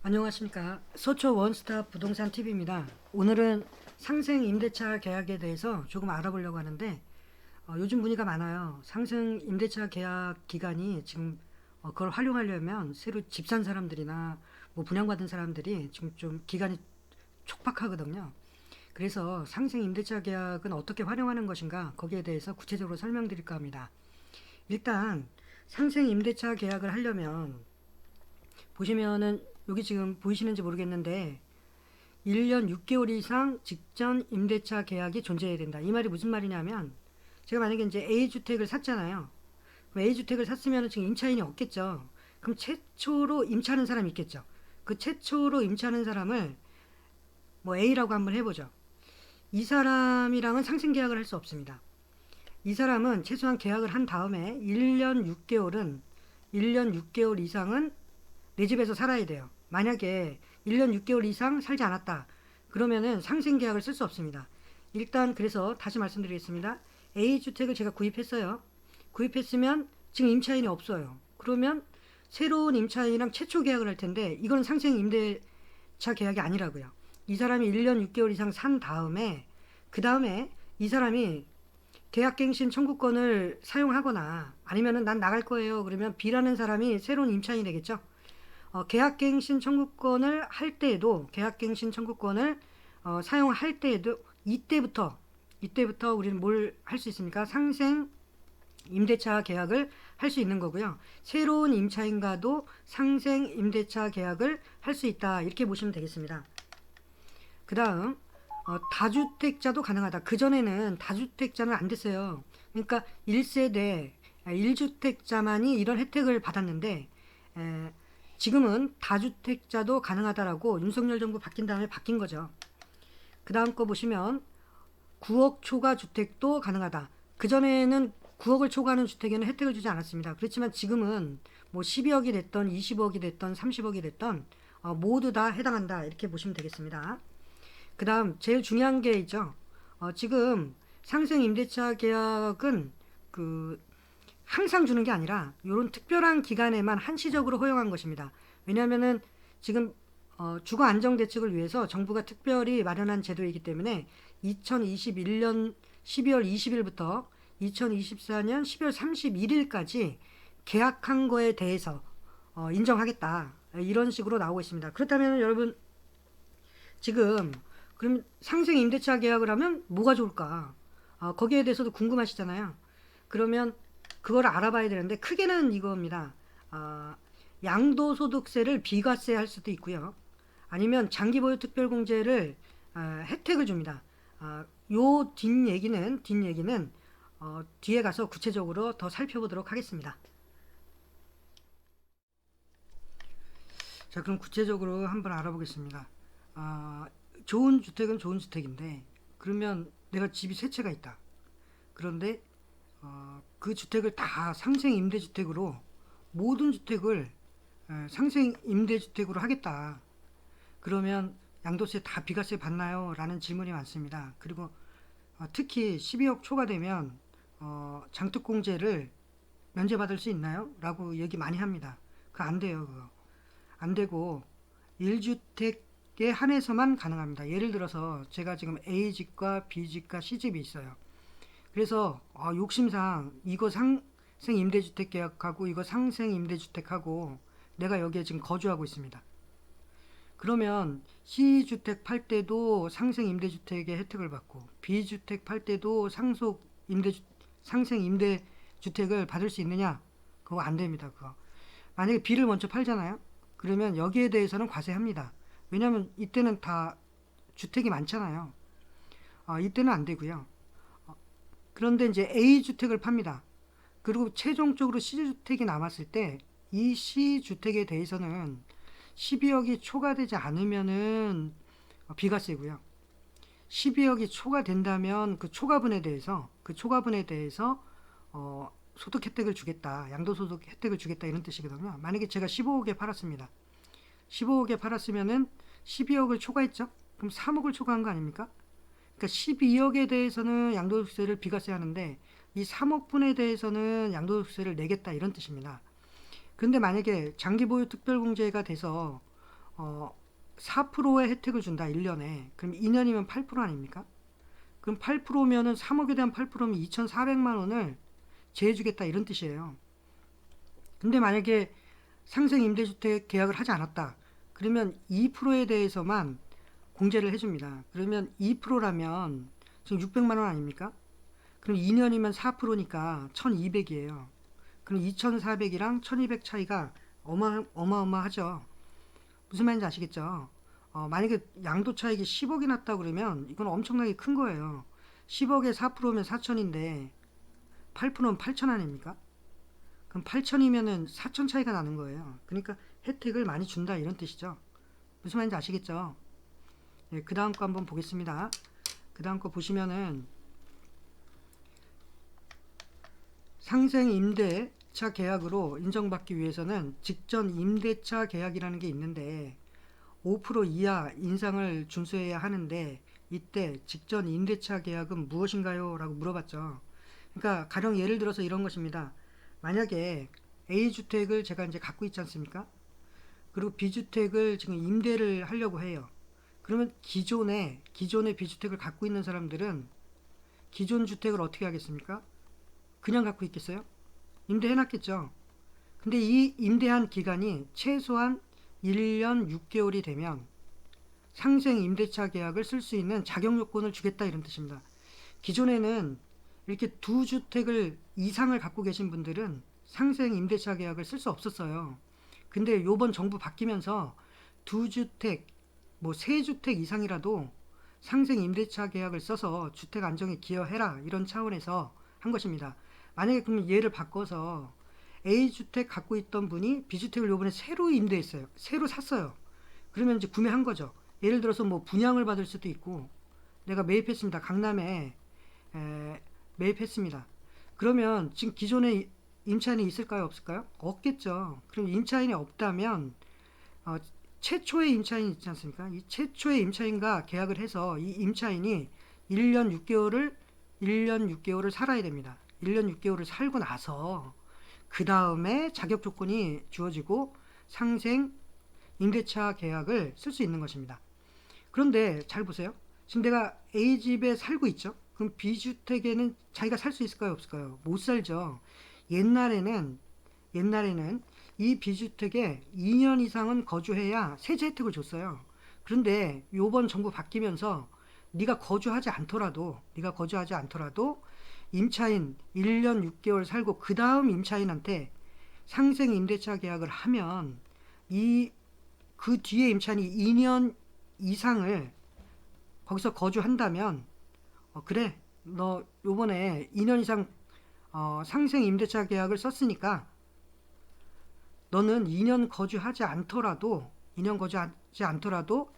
안녕하십니까. 서초 원스톱 부동산 TV입니다. 오늘은 상생 임대차 계약에 대해서 조금 알아보려고 하는데 요즘 문의가 많아요. 상생 임대차 계약 기간이 지금 그걸 활용하려면 새로 집 산 사람들이나 뭐 분양받은 사람들이 지금 좀 기간이 촉박하거든요. 그래서 상생 임대차 계약은 어떻게 활용하는 것인가 거기에 대해서 구체적으로 설명드릴까 합니다. 일단 상생 임대차 계약을 하려면 보시면은 여기 지금 보이시는지 모르겠는데 1년 6개월 이상 직전 임대차 계약이 존재해야 된다. 이 말이 무슨 말이냐면 제가 만약에 이제 A주택을 샀잖아요. A주택을 샀으면 지금 임차인이 없겠죠. 그럼 최초로 임차하는 사람이 있겠죠. 그 최초로 임차하는 사람을 뭐 A라고 한번 해보죠. 이 사람이랑은 상생 계약을 할 수 없습니다. 이 사람은 최소한 계약을 한 다음에 1년 6개월 이상은 내 집에서 살아야 돼요. 만약에 1년 6개월 이상 살지 않았다. 그러면은 상생 계약을 쓸 수 없습니다. 일단 그래서 다시 말씀드리겠습니다. A주택을 제가 구입했어요. 구입했으면 지금 임차인이 없어요. 그러면 새로운 임차인이랑 최초 계약을 할 텐데 이건 상생 임대차 계약이 아니라고요. 이 사람이 1년 6개월 이상 산 다음에 그 다음에 이 사람이 계약갱신 청구권을 사용하거나 아니면은 난 나갈 거예요. 그러면 B라는 사람이 새로운 임차인이 되겠죠. 계약갱신 청구권을 할 때에도 계약갱신 청구권을 사용할 때에도 이때부터 우리는 뭘 할 수 있습니까? 상생 임대차 계약을 할 수 있는 거고요. 새로운 임차인과도 상생 임대차 계약을 할 수 있다. 이렇게 보시면 되겠습니다. 그 다음 다주택자도 가능하다. 그전에는 다주택자는 안 됐어요. 그러니까 1세대 1주택자만이 이런 혜택을 받았는데 지금은 다주택자도 가능하다라고 윤석열 정부 바뀐 다음에 바뀐 거죠. 그 다음 거 보시면 9억 초과 주택도 가능하다. 그전에는 9억을 초과하는 주택에는 혜택을 주지 않았습니다. 그렇지만 지금은 뭐 12억이 됐던 20억이 됐던 30억이 됐던 모두 다 해당한다. 이렇게 보시면 되겠습니다. 그 다음 제일 중요한 게 있죠. 지금 상생 임대차 계약은 항상 주는 게 아니라 이런 특별한 기간에만 한시적으로 허용한 것입니다. 왜냐하면은 지금 주거 안정 대책을 위해서 정부가 특별히 마련한 제도이기 때문에 2021년 12월 20일부터 2024년 12월 31일까지 계약한 거에 대해서 인정하겠다. 이런 식으로 나오고 있습니다. 그렇다면 여러분 지금 그럼 상생 임대차 계약을 하면 뭐가 좋을까? 거기에 대해서도 궁금하시잖아요. 그러면 그걸 알아봐야 되는데 크게는 이겁니다. 양도소득세를 비과세할 수도 있고요. 아니면 장기보유특별공제를 혜택을 줍니다. 요 뒷얘기는 뒤에 가서 구체적으로 더 살펴보도록 하겠습니다. 자, 그럼 구체적으로 한번 알아보겠습니다. 좋은 주택은 좋은 주택인데 그러면 내가 집이 세 채가 있다. 그런데 그 주택을 다 상생 임대주택으로 모든 주택을 상생 임대주택으로 하겠다. 그러면 양도세 다 비과세 받나요? 라는 질문이 많습니다. 그리고 특히 12억 초과되면 장특공제를 면제받을 수 있나요? 라고 얘기 많이 합니다. 그거 안 돼요. 그거. 안 되고 1주택에 한해서만 가능합니다. 예를 들어서 제가 지금 A집과 B집과 C집이 있어요. 그래서 욕심상 이거 상생 임대주택 계약하고 이거 상생 임대주택하고 내가 여기에 지금 거주하고 있습니다. 그러면 C주택 팔 때도 상생 임대주택의 혜택을 받고 B주택 팔 때도 상생 임대주택을 받을 수 있느냐? 그거 안 됩니다. 그거. 만약에 B를 먼저 팔잖아요. 그러면 여기에 대해서는 과세합니다. 왜냐하면 이때는 다 주택이 많잖아요. 이때는 안 되고요. 그런데 이제 A주택을 팝니다. 그리고 최종적으로 C주택이 남았을 때 이 C주택에 대해서는 12억이 초과되지 않으면은 비과세고요. 12억이 초과된다면 그 초과분에 대해서 소득 혜택을 주겠다. 양도소득 혜택을 주겠다 이런 뜻이거든요. 만약에 제가 15억에 팔았습니다. 15억에 팔았으면은 12억을 초과했죠. 그럼 3억을 초과한 거 아닙니까? 그러니까 12억에 대해서는 양도소득세를 비과세하는데 이 3억분에 대해서는 양도소득세를 내겠다 이런 뜻입니다. 그런데 만약에 장기보유 특별공제가 돼서 4%의 혜택을 준다 1년에. 그럼 2년이면 8% 아닙니까? 그럼 8%면은 3억에 대한 8%면 2,400만 원을 제해주겠다 이런 뜻이에요. 근데 만약에 상생 임대주택 계약을 하지 않았다. 그러면 2%에 대해서만 공제를 해줍니다. 그러면 2%라면 지금 600만 원 아닙니까? 그럼 2년이면 4%니까 1200이에요. 그럼 2400이랑 1200 차이가 어마어마하죠. 무슨 말인지 아시겠죠? 만약에 양도 차익이 10억이 났다 그러면 이건 엄청나게 큰 거예요. 10억에 4%면 4천인데 8%면 8천 아닙니까? 그럼 8천이면은 4천 차이가 나는 거예요. 그러니까 혜택을 많이 준다 이런 뜻이죠. 무슨 말인지 아시겠죠? 예, 그 다음 거 한번 보겠습니다. 그 다음 거 보시면은 상생 임대차 계약으로 인정받기 위해서는 직전 임대차 계약이라는 게 있는데 5% 이하 인상을 준수해야 하는데 이때 직전 임대차 계약은 무엇인가요? 라고 물어봤죠. 그러니까 가령 예를 들어서 이런 것입니다. 만약에 A주택을 제가 이제 갖고 있지 않습니까? 그리고 B주택을 지금 임대를 하려고 해요. 그러면 기존에 B주택을 갖고 있는 사람들은 기존 주택을 어떻게 하겠습니까? 그냥 갖고 있겠어요? 임대해놨겠죠. 근데 이 임대한 기간이 최소한 1년 6개월이 되면 상생 임대차 계약을 쓸 수 있는 자격 요건을 주겠다 이런 뜻입니다. 기존에는 이렇게 두 주택을 이상을 갖고 계신 분들은 상생 임대차 계약을 쓸 수 없었어요. 근데 요번 정부 바뀌면서 두 주택, 뭐 세 주택 이상이라도 상생 임대차 계약을 써서 주택 안정에 기여해라 이런 차원에서 한 것입니다. 만약에 그럼 얘를 바꿔서 A주택 갖고 있던 분이 B주택을 요번에 새로 임대했어요. 새로 샀어요. 그러면 이제 구매한 거죠. 예를 들어서 뭐 분양을 받을 수도 있고 내가 매입했습니다. 강남에 매입했습니다. 그러면 지금 기존에 임차인이 있을까요? 없을까요? 없겠죠. 그럼 임차인이 없다면 어, 최초의 임차인 있지 않습니까? 이 최초의 임차인과 계약을 해서 이 임차인이 1년 6개월을 살아야 됩니다. 1년 6개월을 살고 나서 그 다음에 자격 조건이 주어지고 상생 임대차 계약을 쓸 수 있는 것입니다. 그런데 잘 보세요. 지금 내가 A집에 살고 있죠. 그럼 B주택에는 자기가 살 수 있을까요? 없을까요? 못 살죠. 옛날에는 이 B주택에 2년 이상은 거주해야 세제 혜택을 줬어요. 그런데 요번 정부 바뀌면서 네가 거주하지 않더라도 임차인 1년 6개월 살고 그 다음 임차인한테 상생 임대차 계약을 하면 그 뒤에 임차인이 2년 이상을 거기서 거주한다면 그래 너 요번에 2년 이상 상생 임대차 계약을 썼으니까 너는 2년 거주하지 않더라도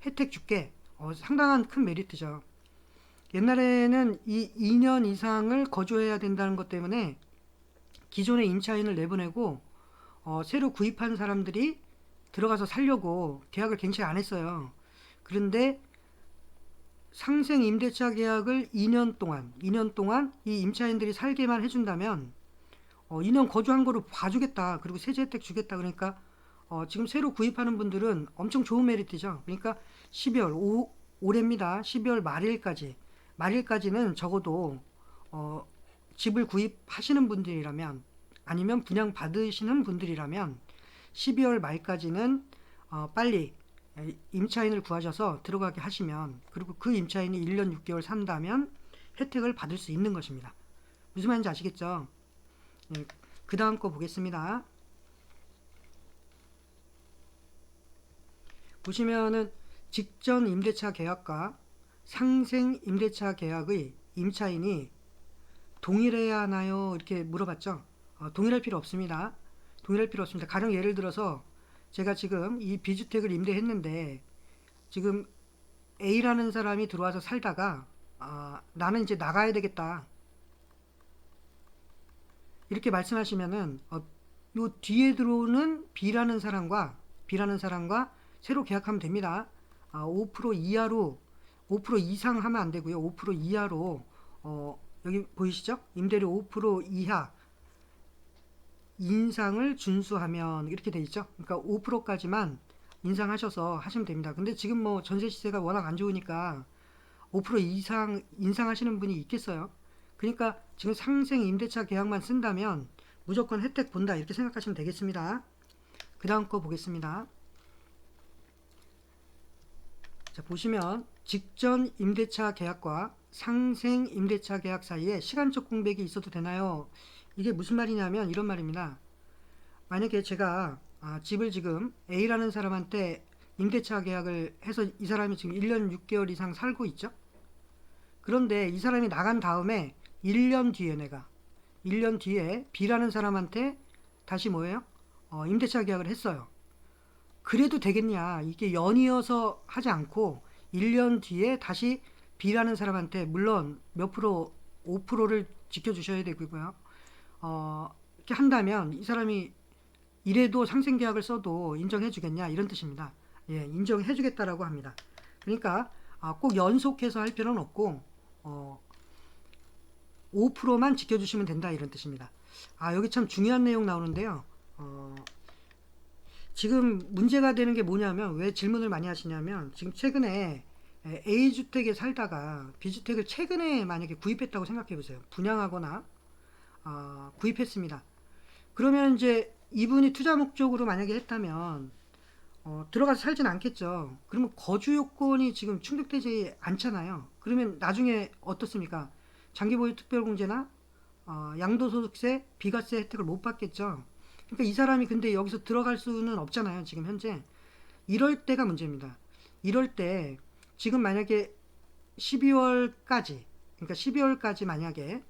혜택 줄게. 상당한 큰 메리트죠. 옛날에는 이 2년 이상을 거주해야 된다는 것 때문에 기존의 임차인을 내보내고 새로 구입한 사람들이 들어가서 살려고 계약을 갱신 안 했어요. 그런데 상생 임대차 계약을 2년 동안 이 임차인들이 살게만 해준다면 2년 거주한 거로 봐주겠다. 그리고 세제 혜택 주겠다. 그러니까 지금 새로 구입하는 분들은 엄청 좋은 메리트죠. 그러니까 12월 올해입니다. 12월 말일까지는 적어도 집을 구입하시는 분들이라면 아니면 분양 받으시는 분들이라면 12월 말까지는 빨리 임차인을 구하셔서 들어가게 하시면 그리고 그 임차인이 1년 6개월 산다면 혜택을 받을 수 있는 것입니다. 무슨 말인지 아시겠죠? 네, 그 다음 거 보겠습니다. 보시면은 직전 임대차 계약과 상생 임대차 계약의 임차인이 동일해야 하나요? 이렇게 물어봤죠. 동일할 필요 없습니다. 가령 예를 들어서 제가 지금 이 B주택을 임대했는데 지금 A라는 사람이 들어와서 살다가 나는 이제 나가야 되겠다. 이렇게 말씀하시면은 요 뒤에 들어오는 B라는 사람과 새로 계약하면 됩니다. 5% 이하로 5% 이상 하면 안 되고요. 5% 이하로 여기 보이시죠? 임대료 5% 이하 인상을 준수하면 이렇게 돼 있죠. 그러니까 5%까지만 인상하셔서 하시면 됩니다. 근데 지금 뭐 전세 시세가 워낙 안 좋으니까 5% 이상 인상하시는 분이 있겠어요. 그러니까 지금 상생 임대차 계약만 쓴다면 무조건 혜택 본다 이렇게 생각하시면 되겠습니다. 그 다음 거 보겠습니다. 자, 보시면 직전 임대차 계약과 상생 임대차 계약 사이에 시간적 공백이 있어도 되나요? 이게 무슨 말이냐면 이런 말입니다. 만약에 제가 집을 지금 A라는 사람한테 임대차 계약을 해서 이 사람이 지금 1년 6개월 이상 살고 있죠. 그런데 이 사람이 나간 다음에 1년 뒤에 내가 1년 뒤에 B라는 사람한테 다시 뭐예요? 임대차 계약을 했어요. 그래도 되겠냐? 이게 연이어서 하지 않고 1년 뒤에 다시 B라는 사람한테 물론 몇 프로 5%를 지켜주셔야 되고요. 이렇게 한다면 이 사람이 이래도 상생계약을 써도 인정해주겠냐 이런 뜻입니다. 예, 인정해주겠다라고 합니다. 그러니까 꼭 연속해서 할 필요는 없고 5%만 지켜주시면 된다 이런 뜻입니다. 여기 참 중요한 내용 나오는데요. 지금 문제가 되는 게 뭐냐면 왜 질문을 많이 하시냐면 지금 최근에 A주택에 살다가 B주택을 최근에 만약에 구입했다고 생각해 보세요. 분양하거나 구입했습니다. 그러면 이제 이분이 투자 목적으로 만약에 했다면 들어가서 살진 않겠죠. 그러면 거주 요건이 지금 충족되지 않잖아요. 그러면 나중에 어떻습니까? 장기보유 특별공제나 양도소득세, 비과세 혜택을 못 받겠죠. 그러니까 이 사람이 근데 여기서 들어갈 수는 없잖아요. 지금 현재. 이럴 때가 문제입니다. 이럴 때 지금 만약에 12월까지 그러니까 12월까지 만약에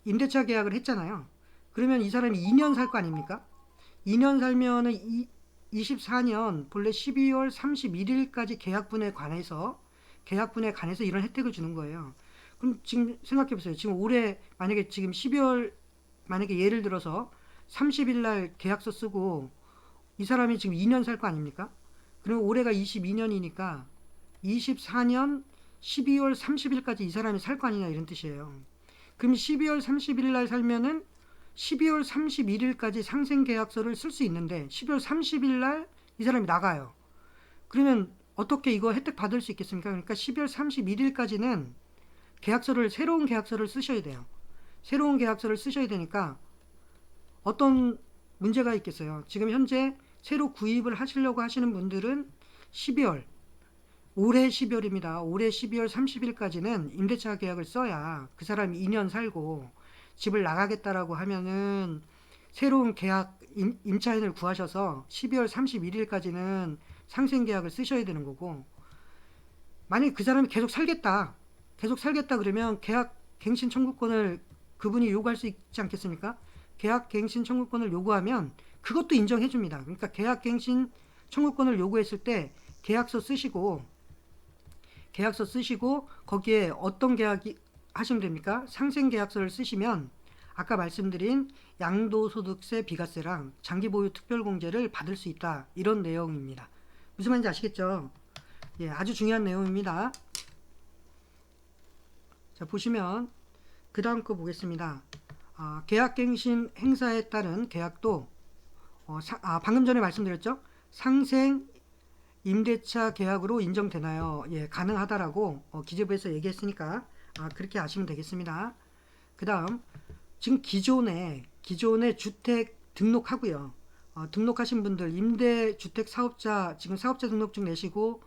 임대차 계약을 했잖아요. 그러면 이 사람이 2년 살 거 아닙니까? 2년 살면은 24년 본래 12월 31일까지 계약분에 관해서 이런 혜택을 주는 거예요. 그럼 지금 생각해 보세요. 지금 올해 만약에 지금 12월 만약에 예를 들어서 30일 날 계약서 쓰고 이 사람이 지금 2년 살 거 아닙니까? 그러면 올해가 22년이니까 24년 12월 30일까지 이 사람이 살 거 아니냐 이런 뜻이에요. 그럼 12월 30일 날 살면은 12월 31일까지 상생계약서를 쓸 수 있는데 12월 30일 날 이 사람이 나가요. 그러면 어떻게 이거 혜택 받을 수 있겠습니까? 그러니까 12월 31일까지는 새로운 계약서를 쓰셔야 돼요. 새로운 계약서를 쓰셔야 되니까 어떤 문제가 있겠어요. 지금 현재 새로 구입을 하시려고 하시는 분들은 12월, 올해 12월입니다. 올해 12월 30일까지는 임대차 계약을 써야 그 사람이 2년 살고 집을 나가겠다라고 하면은 새로운 계약 임차인을 구하셔서 12월 31일까지는 상생 계약을 쓰셔야 되는 거고, 만약에 그 사람이 계속 살겠다 그러면 계약 갱신 청구권을 그분이 요구할 수 있지 않겠습니까? 계약 갱신 청구권을 요구하면 그것도 인정해 줍니다. 그러니까 계약 갱신 청구권을 요구했을 때 계약서 쓰시고 거기에 어떤 계약이 하시면 됩니까? 상생 계약서를 쓰시면 아까 말씀드린 양도소득세 비과세랑 장기보유 특별공제를 받을 수 있다 이런 내용입니다. 무슨 말인지 아시겠죠? 예, 아주 중요한 내용입니다. 자, 보시면 그 다음 거 보겠습니다. 계약갱신 행사에 따른 계약도 방금 전에 말씀드렸죠? 상생 임대차 계약으로 인정되나요? 예, 가능하다라고 기재부에서 얘기했으니까 그렇게 아시면 되겠습니다. 그 다음 지금 기존에 주택 등록하고요. 등록하신 분들 임대주택 사업자 지금 사업자 등록증 내시고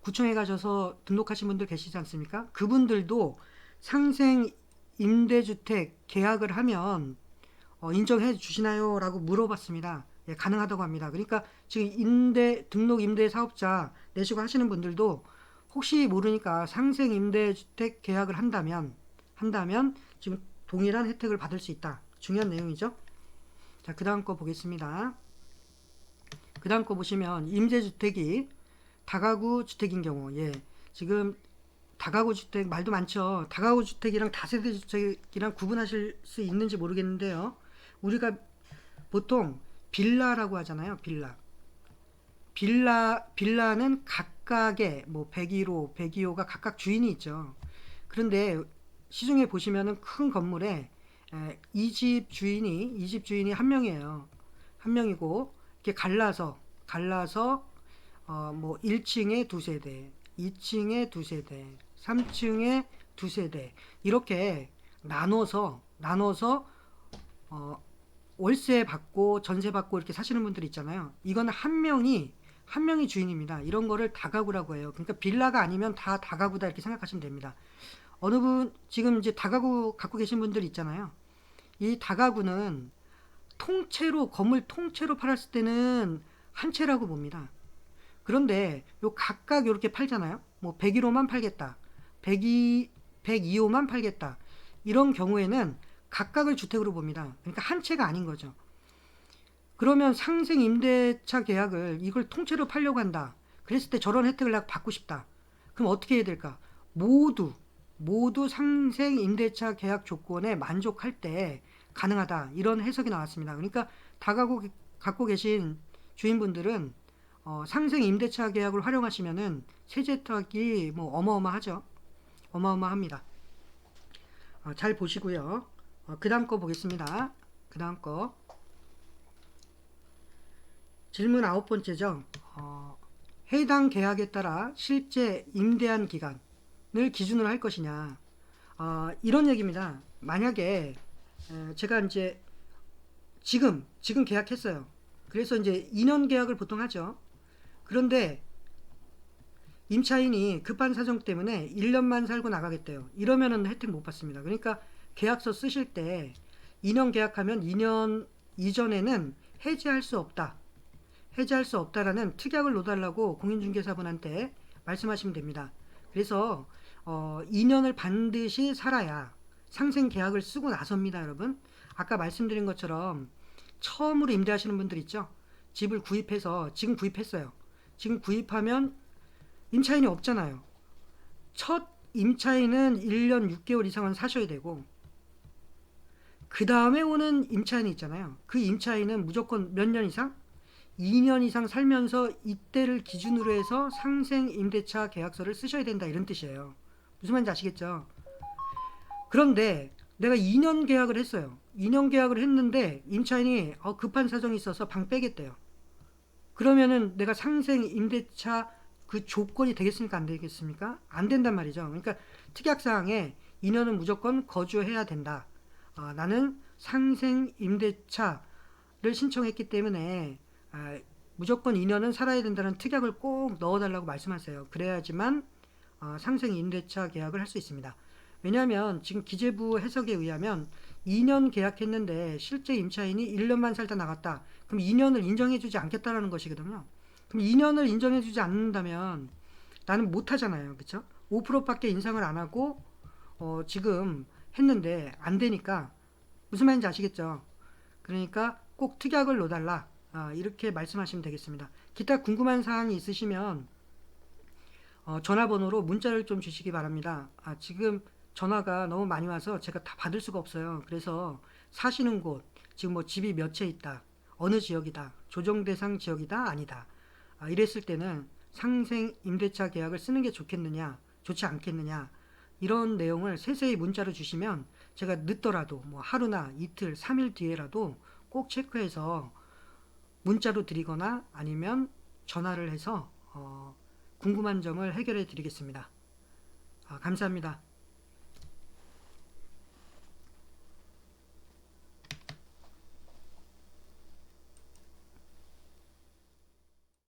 구청에 가셔서 등록하신 분들 계시지 않습니까? 그분들도 상생 임대주택 계약을 하면 인정해 주시나요? 라고 물어봤습니다. 예, 가능하다고 합니다. 그러니까 지금 등록 임대 사업자 내시고 하시는 분들도 혹시 모르니까 상생 임대주택 계약을 한다면 지금 동일한 혜택을 받을 수 있다. 중요한 내용이죠. 자, 그 다음 거 보겠습니다. 그 다음 거 보시면 임대주택이 다가구 주택인 경우, 예, 지금 다가구 주택 말도 많죠. 다가구 주택이랑 다세대 주택이랑 구분하실 수 있는지 모르겠는데요. 우리가 보통 빌라라고 하잖아요. 빌라는 각각의 뭐 101호, 102호가 각각 주인이 있죠. 그런데 시중에 보시면은 큰 건물에 이 집 주인이 한 명이에요. 한 명이고 이렇게 갈라서 갈라서 뭐 1층에 두 세대, 2층에 두 세대, 3층에 두 세대 이렇게 나눠서 월세 받고 전세 받고 이렇게 사시는 분들 있잖아요. 이건 한 명이 주인입니다. 이런 거를 다가구라고 해요. 그러니까 빌라가 아니면 다 다가구다 이렇게 생각하시면 됩니다. 어느 분 지금 이제 다가구 갖고 계신 분들 있잖아요. 이 다가구는 건물 통째로 팔았을 때는 한 채라고 봅니다. 그런데 요 각각 이렇게 팔잖아요. 뭐 101호만 팔겠다. 102호만 팔겠다. 이런 경우에는 각각을 주택으로 봅니다. 그러니까 한 채가 아닌 거죠. 그러면 상생 임대차 계약을 이걸 통째로 팔려고 한다. 그랬을 때 저런 혜택을 내가 받고 싶다. 그럼 어떻게 해야 될까? 모두 상생 임대차 계약 조건에 만족할 때 가능하다. 이런 해석이 나왔습니다. 그러니까 다가구 갖고 계신 주인분들은 상생 임대차 계약을 활용하시면은 세제 혜택이 뭐 어마어마하죠. 어마어마합니다. 잘 보시고요. 그 다음 거 보겠습니다. 그 다음 거. 질문 9번째죠. 해당 계약에 따라 실제 임대한 기간을 기준으로 할 것이냐. 이런 얘기입니다. 만약에 제가 이제 지금 계약했어요. 그래서 이제 2년 계약을 보통 하죠. 그런데 임차인이 급한 사정 때문에 1년만 살고 나가겠대요. 이러면은 혜택 못 받습니다. 그러니까 계약서 쓰실 때 2년 계약하면 2년 이전에는 해지할 수 없다라는 특약을 놓달라고 공인중개사분한테 말씀하시면 됩니다. 그래서 2년을 반드시 살아야 상생 계약을 쓰고 나섭니다, 여러분. 아까 말씀드린 것처럼 처음으로 임대하시는 분들 있죠. 집을 구입해서 지금 구입했어요. 지금 구입하면 임차인이 없잖아요. 첫 임차인은 1년 6개월 이상은 사셔야 되고 그 다음에 오는 임차인이 있잖아요. 그 임차인은 무조건 몇 년 이상? 2년 이상 살면서 이때를 기준으로 해서 상생 임대차 계약서를 쓰셔야 된다 이런 뜻이에요. 무슨 말인지 아시겠죠? 그런데 내가 2년 계약을 했어요. 2년 계약을 했는데 임차인이 급한 사정이 있어서 방 빼겠대요. 그러면은 내가 상생 임대차 그 조건이 되겠습니까? 안 되겠습니까? 안 된단 말이죠. 그러니까 특약사항에 2년은 무조건 거주해야 된다. 나는 상생 임대차를 신청했기 때문에 무조건 2년은 살아야 된다는 특약을 꼭 넣어달라고 말씀하세요. 그래야지만 상생 임대차 계약을 할 수 있습니다. 왜냐하면 지금 기재부 해석에 의하면 2년 계약했는데 실제 임차인이 1년만 살다 나갔다. 그럼 2년을 인정해주지 않겠다라는 것이거든요. 그럼 2년을 인정해주지 않는다면 나는 못하잖아요. 그쵸? 5%밖에 인상을 안 하고 지금 했는데 안 되니까 무슨 말인지 아시겠죠? 그러니까 꼭 특약을 넣어달라. 이렇게 말씀하시면 되겠습니다. 기타 궁금한 사항이 있으시면 전화번호로 문자를 좀 주시기 바랍니다. 지금 전화가 너무 많이 와서 제가 다 받을 수가 없어요. 그래서 사시는 곳, 지금 뭐 집이 몇 채 있다, 어느 지역이다, 조정 대상 지역이다, 아니다. 이랬을 때는 상생 임대차 계약을 쓰는 게 좋겠느냐, 좋지 않겠느냐, 이런 내용을 세세히 문자로 주시면 제가 늦더라도 뭐 하루나 이틀, 3일 뒤에라도 꼭 체크해서 문자로 드리거나 아니면 전화를 해서 궁금한 점을 해결해 드리겠습니다. 감사합니다.